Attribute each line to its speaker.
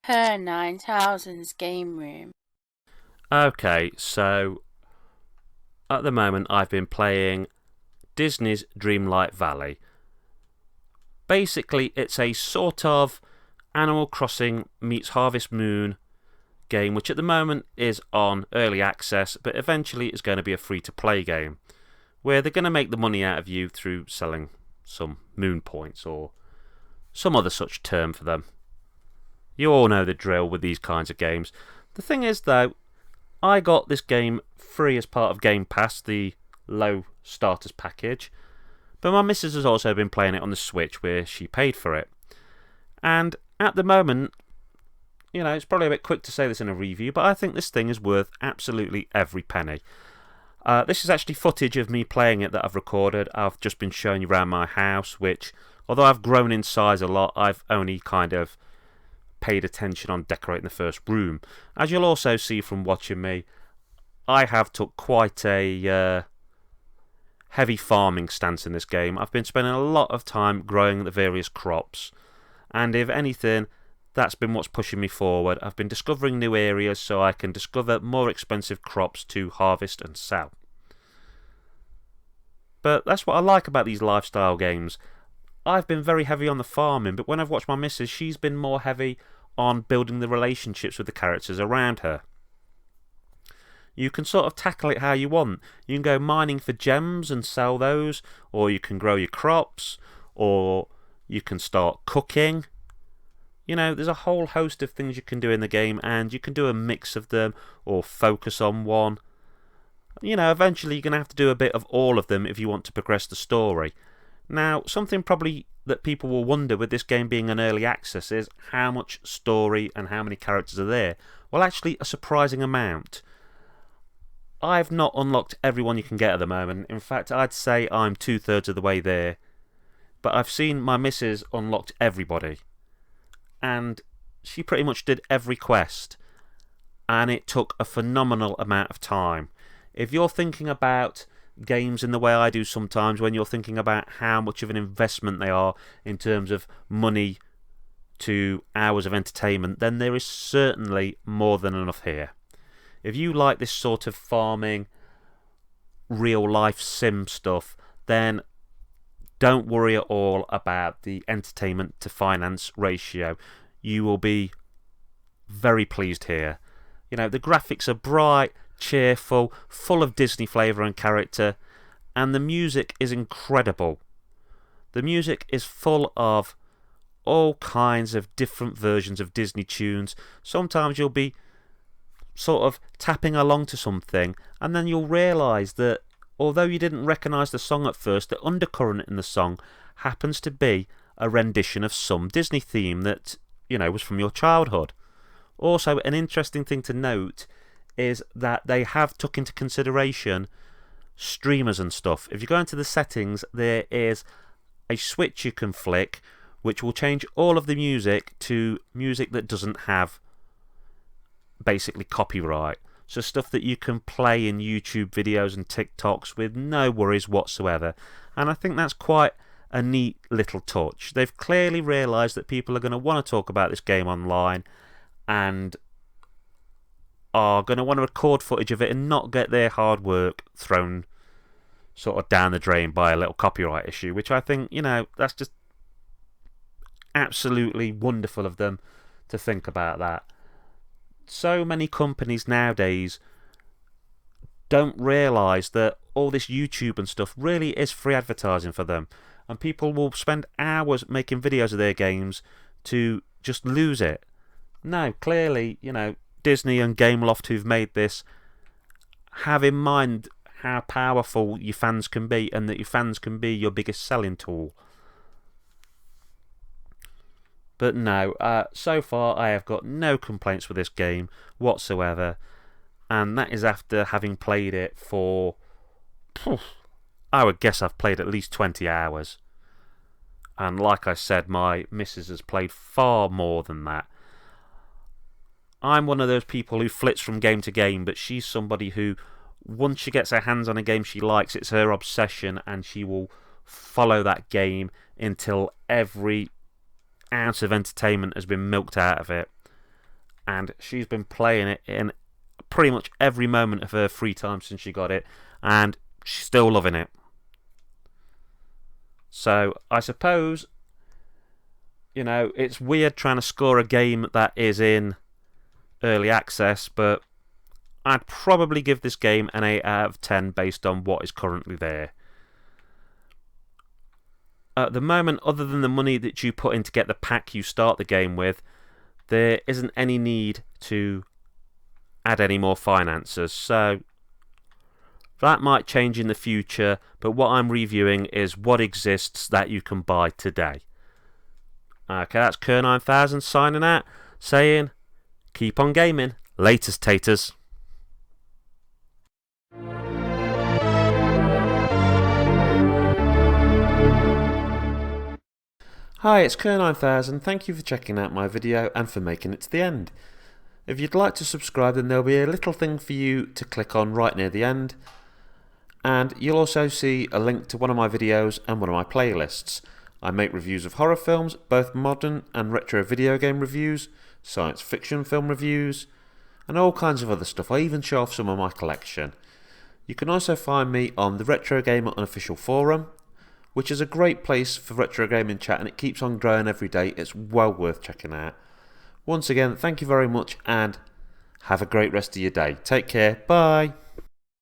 Speaker 1: Her 9000's game room.
Speaker 2: Okay, so at the moment I've been playing Disney's Dreamlight Valley. Basically, it's a sort of Animal Crossing meets Harvest Moon game, which at the moment is on early access, but eventually is going to be a free-to-play game, where they're going to make the money out of you through selling some moon points or some other such term for them. You all know the drill with these kinds of games. The thing is, though, I got this game free as part of Game Pass, the low starters package, but my missus has also been playing it on the Switch where she paid for it. And at the moment, it's probably a bit quick to say this in a review, but I think this thing is worth absolutely every penny. This is actually footage of me playing it that I've recorded. I've just been showing you around my house, which, although I've grown in size a lot, I've only kind of paid attention on decorating the first room. As you'll also see from watching me, I have took quite a heavy farming stance in this game. I've been spending a lot of time growing the various crops, and if anything, that's been what's pushing me forward. I've been discovering new areas so I can discover more expensive crops to harvest and sell. But that's what I like about these lifestyle games. I've been very heavy on the farming, but when I've watched my missus, she's been more heavy on building the relationships with the characters around her. You can sort of tackle it how you want. You can go mining for gems and sell those, or you can grow your crops, or you can start cooking. There's a whole host of things you can do in the game, and you can do a mix of them or focus on one. Eventually you're going to have to do a bit of all of them if you want to progress the story. Now, something probably that people will wonder with this game being an early access is how much story and how many characters are there. Well, actually, a surprising amount. I've not unlocked everyone you can get at the moment. In fact, I'd say I'm 2/3 of the way there. But I've seen my missus unlocked everybody. And she pretty much did every quest. And it took a phenomenal amount of time. If you're thinking about games in the way I do sometimes, when you're thinking about how much of an investment they are in terms of money to hours of entertainment, then there is certainly more than enough here. If you like this sort of farming, real life sim stuff, then don't worry at all about the entertainment to finance ratio. You will be very pleased here. The graphics are bright, cheerful, full of Disney flavour and character, and the music is incredible. The music is full of all kinds of different versions of Disney tunes. Sometimes you'll be sort of tapping along to something, and then you'll realise that although you didn't recognise the song at first, the undercurrent in the song happens to be a rendition of some Disney theme that, was from your childhood. Also, an interesting thing to note is that they have took into consideration streamers and stuff. If you go into the settings, there is a switch you can flick which will change all of the music to music that doesn't have basically copyright. So stuff that you can play in YouTube videos and TikToks with no worries whatsoever. And I think that's quite a neat little touch. They've clearly realised that people are going to want to talk about this game online and are going to want to record footage of it and not get their hard work thrown sort of down the drain by a little copyright issue, which I think, that's just absolutely wonderful of them to think about that. So many companies nowadays don't realise that all this YouTube and stuff really is free advertising for them, and people will spend hours making videos of their games to just lose it. No, clearly, Disney and Gameloft, who've made this, have in mind how powerful your fans can be and that your fans can be your biggest selling tool. But no, so far I have got no complaints with this game whatsoever, and that is after having played it for, I would guess I've played at least 20 hours. And like I said, my missus has played far more than that. I'm one of those people who flits from game to game, but she's somebody who, once she gets her hands on a game she likes, it's her obsession, and she will follow that game until every ounce of entertainment has been milked out of it. and she's been playing it in pretty much every moment of her free time since she got it, and she's still loving it. So I suppose, it's weird trying to score a game that is in early access, but I'd probably give this game an 8 out of 10 based on what is currently there. At the moment, other than the money that you put in to get the pack you start the game with, there isn't any need to add any more finances, so that might change in the future, but what I'm reviewing is what exists that you can buy today. Okay, that's Kerr9000 signing out, saying, keep on gaming. Latest taters. Hi, it's Kerr9000. Thank you for checking out my video and for making it to the end. If you'd like to subscribe, then there'll be a little thing for you to click on right near the end, and you'll also see a link to one of my videos and one of my playlists. I make reviews of horror films, both modern and retro video game reviews, science fiction film reviews, and all kinds of other stuff. I even show off some of my collection. You can also find me on the Retro Gamer Unofficial Forum, which is a great place for retro gaming chat, and it keeps on growing every day. It's well worth checking out. Once again, thank you very much, and have a great rest of your day. Take care. Bye.